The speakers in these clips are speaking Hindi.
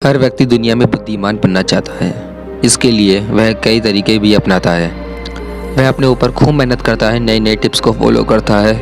हर व्यक्ति दुनिया में बुद्धिमान बनना चाहता है। इसके लिए वह कई तरीके भी अपनाता है। वह अपने ऊपर खूब मेहनत करता है, नए नए टिप्स को फॉलो करता है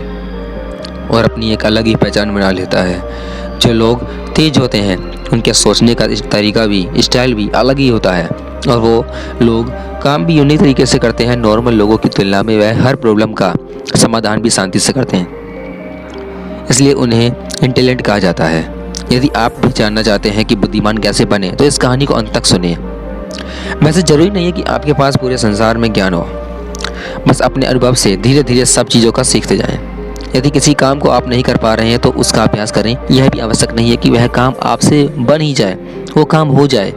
और अपनी एक अलग ही पहचान बना लेता है। जो लोग तेज होते हैं उनके सोचने का तरीका भी, स्टाइल भी अलग ही होता है और वो लोग काम भी उन्हीं तरीके से करते हैं। नॉर्मल लोगों की तुलना में वह हर प्रॉब्लम का समाधान भी शांति से करते हैं, इसलिए उन्हें इंटेलिजेंट कहा जाता है। यदि आप भी जानना चाहते हैं कि बुद्धिमान कैसे बने तो इस कहानी को अंत तक सुनिए। वैसे जरूरी नहीं है कि आपके पास पूरे संसार में ज्ञान हो, बस अपने अनुभव से धीरे धीरे सब चीज़ों का सीखते जाएं। यदि किसी काम को आप नहीं कर पा रहे हैं तो उसका अभ्यास करें। यह भी आवश्यक नहीं है कि वह काम आपसे बन ही जाए, वो काम हो जाए,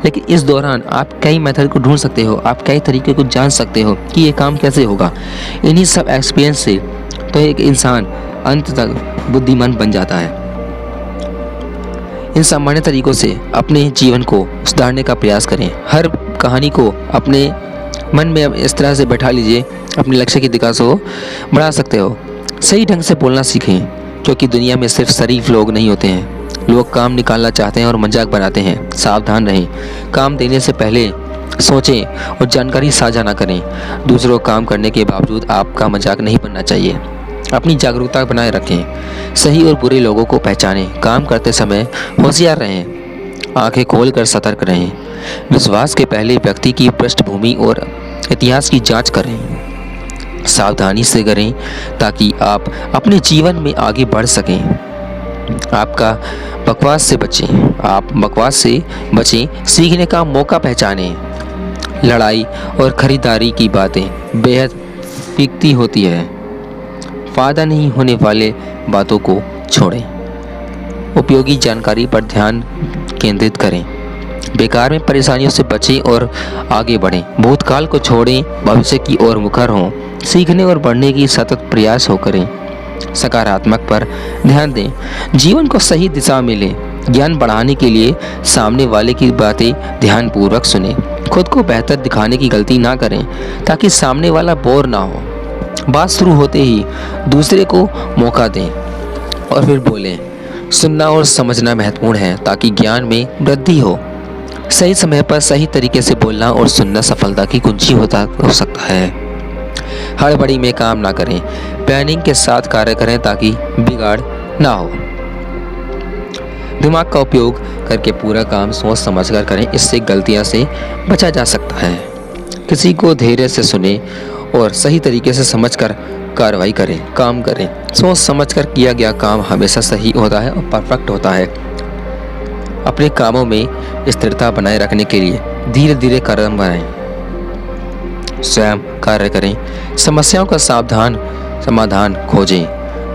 लेकिन इस दौरान आप कई मेथड को ढूंढ सकते हो, आप कई तरीके को जान सकते हो कि ये काम कैसे होगा। इन्हीं सब एक्सपीरियंस से तो एक इंसान अंत तक बुद्धिमान बन जाता है। इन सामान्य तरीकों से अपने जीवन को सुधारने का प्रयास करें। हर कहानी को अपने मन में इस तरह से बैठा लीजिए, अपने लक्ष्य की दिशा को बढ़ा सकते हो। सही ढंग से बोलना सीखें, क्योंकि दुनिया में सिर्फ शरीफ लोग नहीं होते हैं। लोग काम निकालना चाहते हैं और मजाक बनाते हैं। सावधान रहें, काम देने से पहले सोचें और जानकारी साझा ना करें। दूसरों को काम करने के बावजूद आपका मजाक नहीं बनना चाहिए। अपनी जागरूकता बनाए रखें, सही और बुरे लोगों को पहचानें। काम करते समय होशियार रहें, आंखें खोलकर सतर्क रहें। विश्वास के पहले व्यक्ति की पृष्ठभूमि और इतिहास की जांच करें। सावधानी से करें ताकि आप अपने जीवन में आगे बढ़ सकें। आप बकवास से बचें, सीखने का मौका पहचानें। लड़ाई और खरीदारी की बातें बेहद फीकती होती है। फायदा नहीं होने वाले बातों को छोड़ें। उपयोगी जानकारी पर ध्यान केंद्रित करें। बेकार में परेशानियों से बचें और आगे बढ़ें। भूतकाल को छोड़ें, भविष्य की ओर मुखर हों। सीखने और बढ़ने की सतत प्रयास हो करें। सकारात्मक पर ध्यान दें, जीवन को सही दिशा मिले। ज्ञान बढ़ाने के लिए सामने वाले की बातें ध्यानपूर्वक सुनें। खुद को बेहतर दिखाने की गलती ना करें ताकि सामने वाला बोर ना हो। बात शुरू होते ही दूसरे को मौका दें और फिर बोलें। सुनना और समझना महत्वपूर्ण है ताकि ज्ञान में वृद्धि हो। सही समय पर सही तरीके से बोलना और सुनना सफलता की कुंजी हो सकता है। हड़बड़ी में काम ना करें, प्लानिंग के साथ कार्य करें ताकि बिगाड़ ना हो। दिमाग का उपयोग करके पूरा काम सोच समझकर करें, इससे गलतियां से बचा जा सकता है। किसी को धैर्य से सुने और सही तरीके से समझकर कार्रवाई करें, काम करें। सोच समझकर किया गया काम हमेशा सही होता है और परफेक्ट होता है। अपने कामों में स्थिरता बनाए रखने के लिए धीरे धीरे कदम बढ़ाएं, स्वयं कार्य करें। समस्याओं का सावधान समाधान खोजें,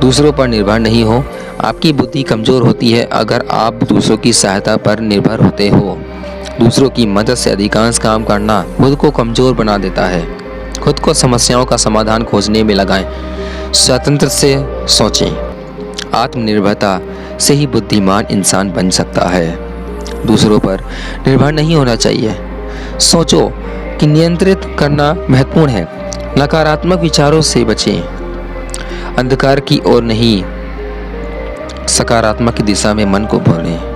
दूसरों पर निर्भर नहीं हो। आपकी बुद्धि कमज़ोर होती है अगर आप दूसरों की सहायता पर निर्भर होते हो। दूसरों की मदद से अधिकांश काम करना खुद को कमज़ोर बना देता है। खुद को समस्याओं का समाधान खोजने में लगाएं। स्वतंत्र से सोचें। आत्मनिर्भरता से ही बुद्धिमान इंसान बन सकता है। दूसरों पर निर्भर नहीं होना चाहिए। सोचो कि नियंत्रित करना महत्वपूर्ण है। नकारात्मक विचारों से बचें। अंधकार की ओर नहीं, सकारात्मक दिशा में मन को भरें।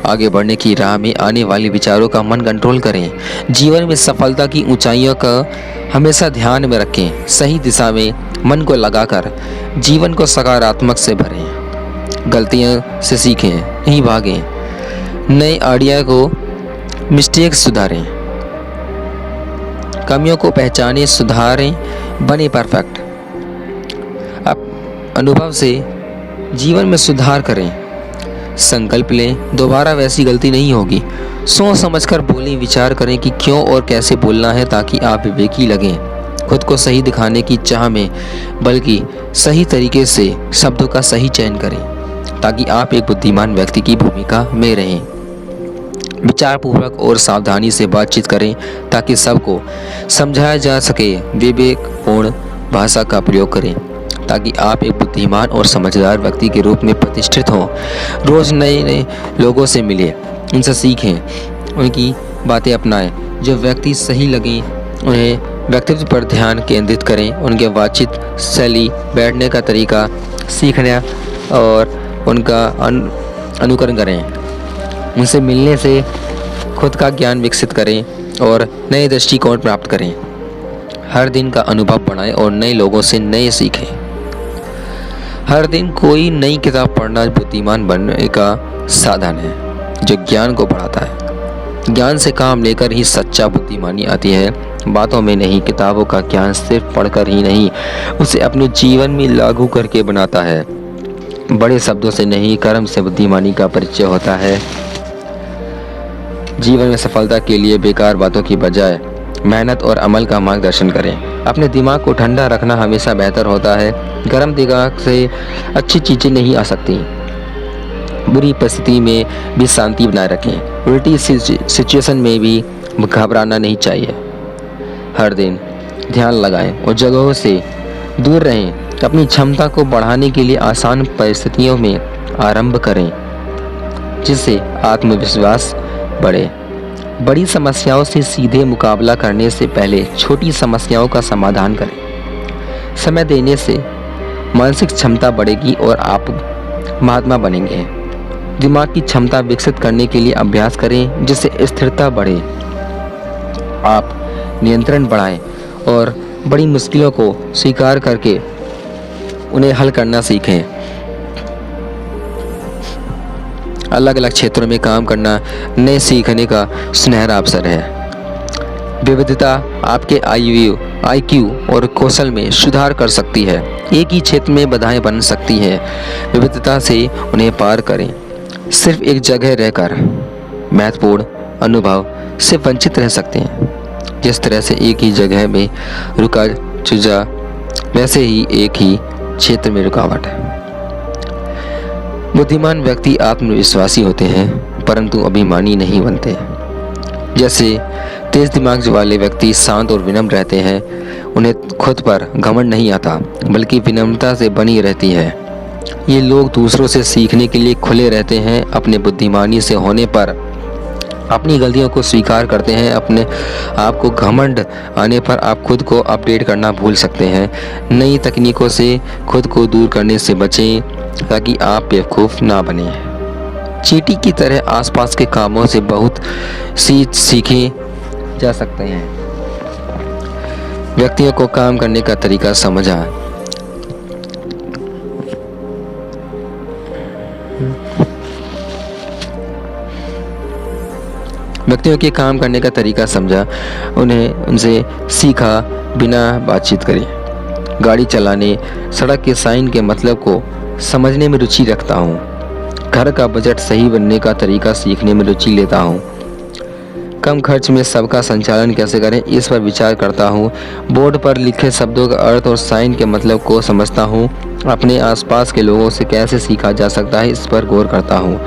आगे बढ़ने की राह में आने वाले विचारों का मन कंट्रोल करें। जीवन में सफलता की ऊंचाइयों का हमेशा ध्यान में रखें। सही दिशा में मन को लगाकर जीवन को सकारात्मक से भरें। गलतियों से सीखें, नहीं भागें। नए आइडिया को मिस्टेक सुधारें। कमियों को पहचानें, सुधारें, बने परफेक्ट। अब अनुभव से जीवन में सुधार करें। संकल्प लें, दोबारा वैसी गलती नहीं होगी। सोच समझकर बोलें, विचार करें कि क्यों और कैसे बोलना है ताकि आप विवेकी लगें। खुद को सही दिखाने की चाह में बल्कि सही तरीके से शब्दों का सही चयन करें ताकि आप एक बुद्धिमान व्यक्ति की भूमिका में रहें। विचारपूर्वक और सावधानी से बातचीत करें ताकि सबको समझाया जा सके। विवेकपूर्ण भाषा का प्रयोग करें ताकि आप एक बुद्धिमान और समझदार व्यक्ति के रूप में प्रतिष्ठित हों। रोज़ नए नए लोगों से मिलें, उनसे सीखें, उनकी बातें अपनाएं। जो व्यक्ति सही लगें उन्हें व्यक्तित्व पर ध्यान केंद्रित करें। उनके बातचीत शैली, बैठने का तरीका सीखना और उनका अनुकरण करें। उनसे मिलने से खुद का ज्ञान विकसित करें और नए दृष्टिकोण प्राप्त करें। हर दिन का अनुभव बढ़ाएं और नए लोगों से नए सीखें। हर दिन कोई नई किताब पढ़ना बुद्धिमान बनने का साधन है जो ज्ञान को बढ़ाता है। ज्ञान से काम लेकर ही सच्चा बुद्धिमानी आती है, बातों में नहीं। किताबों का ज्ञान सिर्फ पढ़कर ही नहीं, उसे अपने जीवन में लागू करके बनाता है। बड़े शब्दों से नहीं, कर्म से बुद्धिमानी का परिचय होता है। जीवन में सफलता के लिए बेकार बातों की बजाय मेहनत और अमल का मार्गदर्शन करें। अपने दिमाग को ठंडा रखना हमेशा बेहतर होता है। गर्म दिमाग से अच्छी चीज़ें नहीं आ सकती। बुरी परिस्थिति में भी शांति बनाए रखें। उल्टी सिचुएशन में भी घबराना नहीं चाहिए। हर दिन ध्यान लगाएं और जगहों से दूर रहें। अपनी क्षमता को बढ़ाने के लिए आसान परिस्थितियों में आरंभ करें, जिससे आत्मविश्वास बढ़े। बड़ी समस्याओं से सीधे मुकाबला करने से पहले छोटी समस्याओं का समाधान करें। समय देने से मानसिक क्षमता बढ़ेगी और आप महात्मा बनेंगे। दिमाग की क्षमता विकसित करने के लिए अभ्यास करें, जिससे स्थिरता बढ़े। आप नियंत्रण बढ़ाएं और बड़ी मुश्किलों को स्वीकार करके उन्हें हल करना सीखें। अलग अलग क्षेत्रों में काम करना नए सीखने का सुनहरा अवसर है। विविधता आपके IQ और कौशल में सुधार कर सकती है। एक ही क्षेत्र में बाधाएं बन सकती हैं। विविधता से उन्हें पार करें। सिर्फ एक जगह रहकर महत्वपूर्ण अनुभव से वंचित रह सकते हैं। जिस तरह से एक ही जगह में रुका चुजा, वैसे ही एक ही क्षेत्र में रुकावट है। बुद्धिमान व्यक्ति आत्मविश्वासी होते हैं, परंतु अभिमानी नहीं बनते। जैसे तेज दिमाग वाले व्यक्ति शांत और विनम्र रहते हैं। उन्हें खुद पर घमंड नहीं आता, बल्कि विनम्रता से बनी रहती है। ये लोग दूसरों से सीखने के लिए खुले रहते हैं। अपने बुद्धिमानी से होने पर अपनी गलतियों को स्वीकार करते हैं। अपने आप को घमंड आने पर आप खुद को अपडेट करना भूल सकते हैं। नई तकनीकों से खुद को दूर करने से बचें, ताकि आप बेवकूफ़ ना बने। चींटी की तरह आसपास के कामों से बहुत सीखे जा सकते हैं। व्यक्तियों को काम करने का तरीका समझा। व्यक्तियों के काम करने का तरीका समझा, उनसे सीखा, बिना बातचीत करे। गाड़ी चलाने, सड़क के साइन के मतलब को समझने में रुचि रखता हूँ। घर का बजट सही बनने का तरीका सीखने में रुचि लेता हूँ। कम खर्च में सबका संचालन कैसे करें, इस पर विचार करता हूँ। बोर्ड पर लिखे शब्दों का अर्थ और साइन के मतलब को समझता हूँ। अपने आसपास के लोगों से कैसे सीखा जा सकता है, इस पर गौर करता हूँ।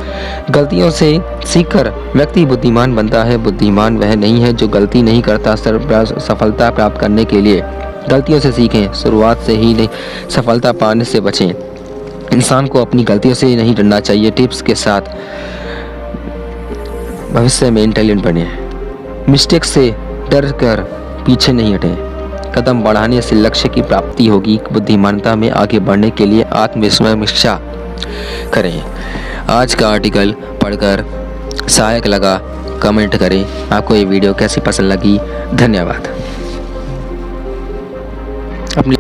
गलतियों से सीखकर व्यक्ति बुद्धिमान बनता है। बुद्धिमान वह नहीं है जो गलती नहीं करता। सफलता प्राप्त करने के लिए गलतियों से सीखें, शुरुआत से ही नहीं सफलता पाने से बचें। इंसान को अपनी गलतियों से नहीं डरना चाहिए। टिप्स के साथ भविष्य में इंटेलिजेंट बने। मिस्टेक से डर कर पीछे नहीं हटें। कदम बढ़ाने से लक्ष्य की प्राप्ति होगी। बुद्धिमानता में आगे बढ़ने के लिए आत्मविश्वास करें। आज का आर्टिकल पढ़कर सहायक लगा, कमेंट करें। आपको ये वीडियो कैसी पसंद लगी। धन्यवाद। अपनी